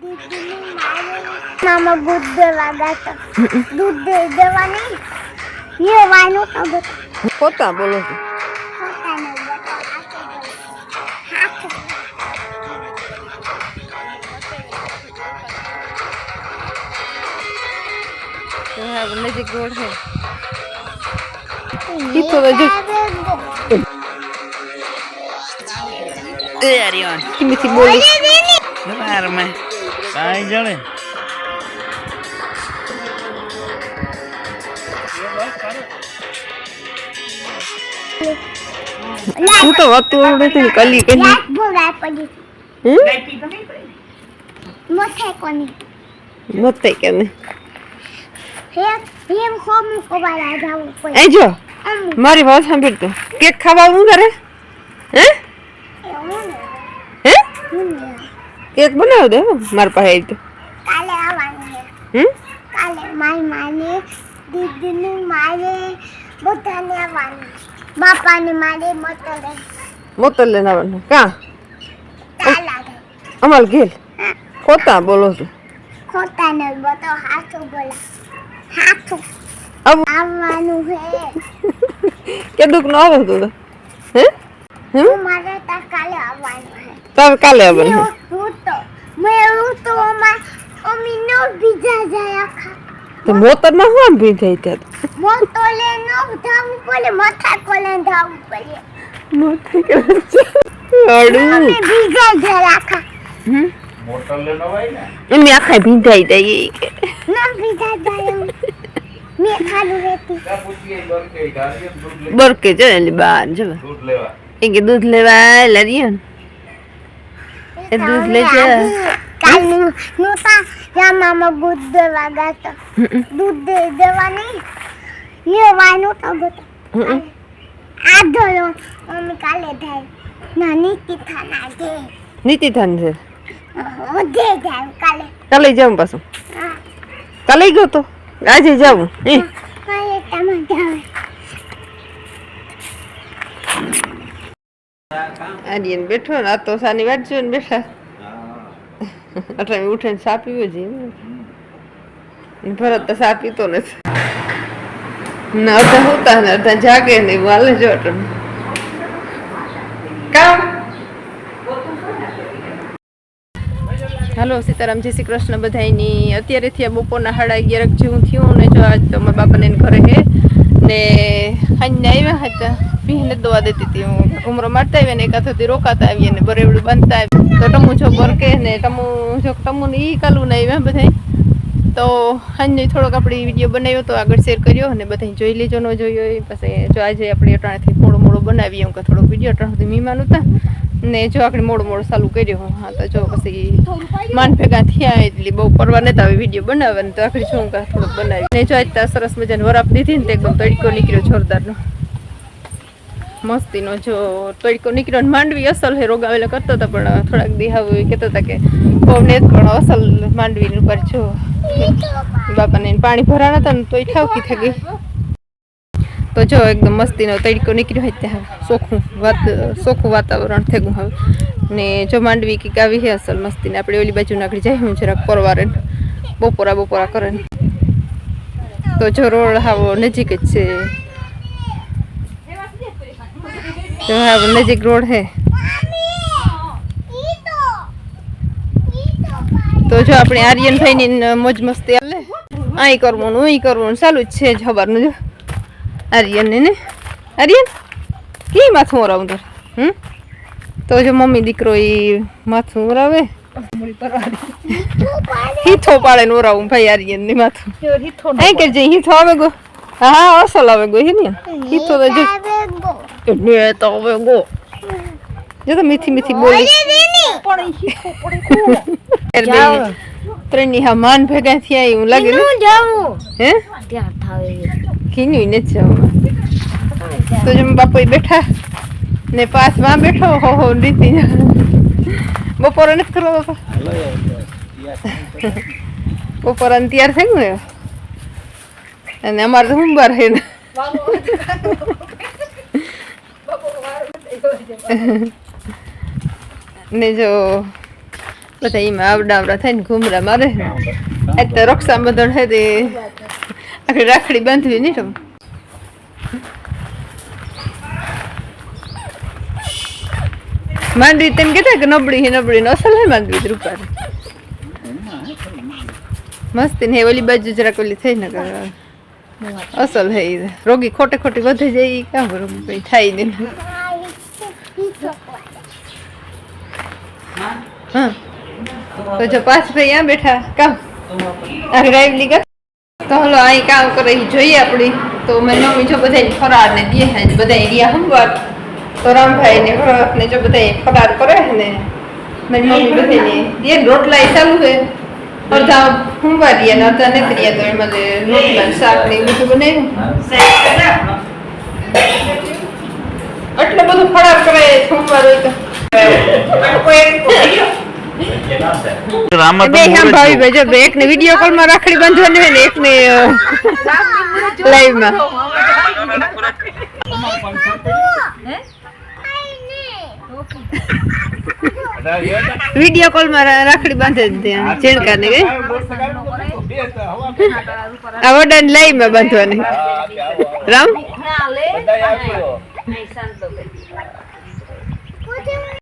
मामा दूध देवा जाता दूध दे देवा नहीं ये वाइनो का खोता बोलो होता नहीं बता नजीक रोड है यार मीठी बोली यार मैं काई जणे तू तो बात तू उड़े थे कली के यार बोला पड़ी मोटे कोनी मत करने ये होम को वाला जाओ ए जो मारी बात सांभળ તો કેક ખાવા હું કરે હે હે કેક બનાવ દે માર પાસે તો કાલે આવવાનું છે કાલે મારી માને દીદીને મારે બધાને આવવાનું બાપાને મારે મોતલ લઈને આવવાનું કા કાલા અમાર ઘેર ખોટા બોલો છો ખોટા ને બતો હાથું બોલા હાથું આવવાનું છે કે દુખ ન આવે તો હે મારે તા કાલે આવવાનું છે તારે કાલે આવવાનું હું તો અમી નો બીજા જાય આખા તો મોતર માં શું ભી થઈ ત્યાં મોતો લે નો ધાવું પડે માથા કોલે ધાવું પડે મોતી કે આડું અમે બીજા જાય આખા મોટર લે નો ભાઈ ને એમ આખા ભીંધાઈ દઈ કે ના બીજા જાય મેં ખાલું રહેતી કા પૂછીએ બરકે ગાર્ડિયન દૂધ લે બરકે જો એલી બાર જો દૂધ લેવા એ કે દૂધ લેવા લારીયન એ દૂધ લે છે કાલનું નોતા યા મામા દૂધ દેવા ગાતા દૂધ દે દેવા નહીં ये वाइनो तो बता आ दो मम्मी काले धाय नानी की थाना दे નીતિ થાન છે ओ दे जाओ काले કાલે જાઉં પાછું કાલે ગયો તો આજે જાઉં ये टमाटर આડિયન બેઠો ને આ તો સાની વાત જોઈને બેઠા અટાણે ઉઠીને સા પીવો છે ભરત તો સા પીતો નથી ના અડધા હોતા ને અડધા જાગે ને વાલે જો અટાણે કામ હાલો સીતારામ જય શ્રી કૃષ્ણ બધાયની અત્યારે થયા બપોરના 11:30 જેવું થયું ને જો આજ તો મારા બાપાને ઘરે હે ને હાઈને આવ્યા હતા પીને દવા દેતી હતી હું ઉમરો મારતા આવ્યા ને એકાથી રોકાતા આવીએ ને બરેવડું બાંધતા આવ્યા તો ટમુ જો બરકે ને ટમુ ને ઈ કાલું ને આવ્યા બધા તો હાઈને થોડોક આપણે વિડીયો બનાવ્યો તો આગળ શેર કર્યો અને બધા જોઈ લેજો ન જોયો એ પછી જો આજે આપણે અટાણેથી મોડું બનાવીએ એમ કે થોડોક વિડીયો અટાણેથી મહેમાન હતા ને જો આપણે મોડું ચાલુ કર્યો હા તો જો પછી માન ભેગા થયા એટલે બહુ પરવા નતા આવી વિડીયો બનાવવાની તો આખરી શું કા થોડુંક બનાવી ને જો આજ સરસ મજાની વરાપ દીધી ને એકદમ તડકો નીકળ્યો જોરદારનો મસ્તીનો જો તડકો નીકળ્યો ને માંડવી અસલ હે રોગાવેલા કરતો હતા પણ થોડાક દિહાવ કહેતા હતા કે બહુ ને પણ અસલ માંડવી ઉપર જો બાપાને પાણી ભરાણા હતા ને તો ઠાવકી થઈ ગઈ તો જો એકદમ મસ્તીનો તડકો નીકળ્યો હોય ત્યાં ચોખ્ખું વાતાવરણ થઈ ગયું હવે ને જો માંડવી કંઈક આવી છે અસલ મસ્તીને આપણે ઓલી બાજુ નાખી જાય હું જરાક પરવારે બપોરા કરે ને તો જો રોડ હાવો નજીક જ છે જો હાવો નજીક રોડ હે તો જો આપણે આર્યનભાઈની મોજ મસ્તી હાલે અહીં કરવાનું અહીં કરવાનું ચાલુ જ છે જ ખબરનું જો આર્યન ને આર્યન કી માથું ઓરાવું તાર તો જો મમ્મી દીકરો એ માથું ઓરાવે હીથો પાડે ને ઓરાવું ભાઈ આર્યન ની માથું અહીં કે જે હીથો આવે ગો હા અસલ આવે ગો હે ને હીથો તો જો ને તો આવે ગો જો તો મીઠી બોલી ત્રણની હા માન ભેગા થયા એવું લાગે ને હે ત્યાં થાવે કીન્યું ને જવા તો જો બાપુ બેઠા ને પાસમાં બેઠો હો રીતિ બપોરે નથી કરવા બાપા બપોરે તૈયાર થઈ ગયું ને અને અમારે તો સોમવાર છે ને ને જો બધા એમાં આવડા થઈને ઘૂમરા મારે આજ તો રક્ષાબંધન હે તે આખી રાખડી બાંધવી નહીં રમ માંડવી તેમ કહેતા કે નબળી ને અસલ હે માંડવી રૂપારી મસ્તી ને ઓલી બાજુ જરાક ઓલી થઈ ને અસલ હે રોગી ખોટી વધી જાય કામ કરું કઈ થાય નહીં હા તો જો પાછ ભાઈ અહીંયા બેઠા કામ આ રાઈવલી કા તો હલો અહીં કામ કરે જોઈએ આપણી તો મેં મમ્મી જો બધા ફરાર ને દે હે બધા એરિયા હંવાર તો રામભાઈ ને ભરત ને જો બધા ફરાર કરે ને મારી મમ્મી બધાને દે રોટલા ચાલુ છે અડધા હંવાર રહ્યા ને અડધા નથી રહ્યા તો એમાં રોટલા શાક ને બધું બનાવ્યું એટલે બધું ફરાર કરે હંવાર હોય તો એક ને વિડીયો કોલ માં રાખડી બાંધવાની હોય ને એક ને લાઈવ માં વિડીયો કોલ માં રાખડી બાંધે ત્યાં ચેડકા ને આ વડા ને લાઈવ માં બાંધવાની રામ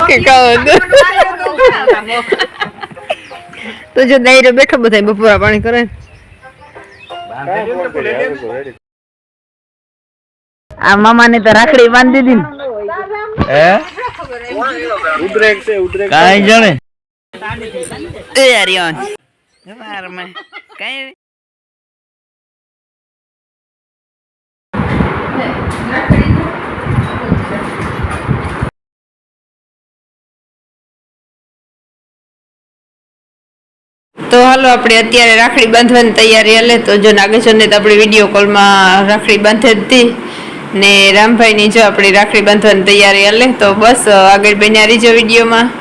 કે તો જો દાયરો બેઠો બધા બપોરા પાણી કરે આ મામા ને તો રાખડી બાંધી દીધી હે કાઈ જાણે એ યાર યાર મેં કાઈ તો હાલો આપણે અત્યારે રાખડી બાંધવાની તૈયારી હાલે તો જો નાગેશ્વરને તો આપણે વિડીયો કોલમાં રાખડી બાંધી હતી ને રામભાઈની જો આપણી રાખડી બાંધવાની તૈયારી હાલે તો બસ આગળ બન્યા રહીજો વિડીયોમાં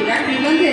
રાખડી બંધે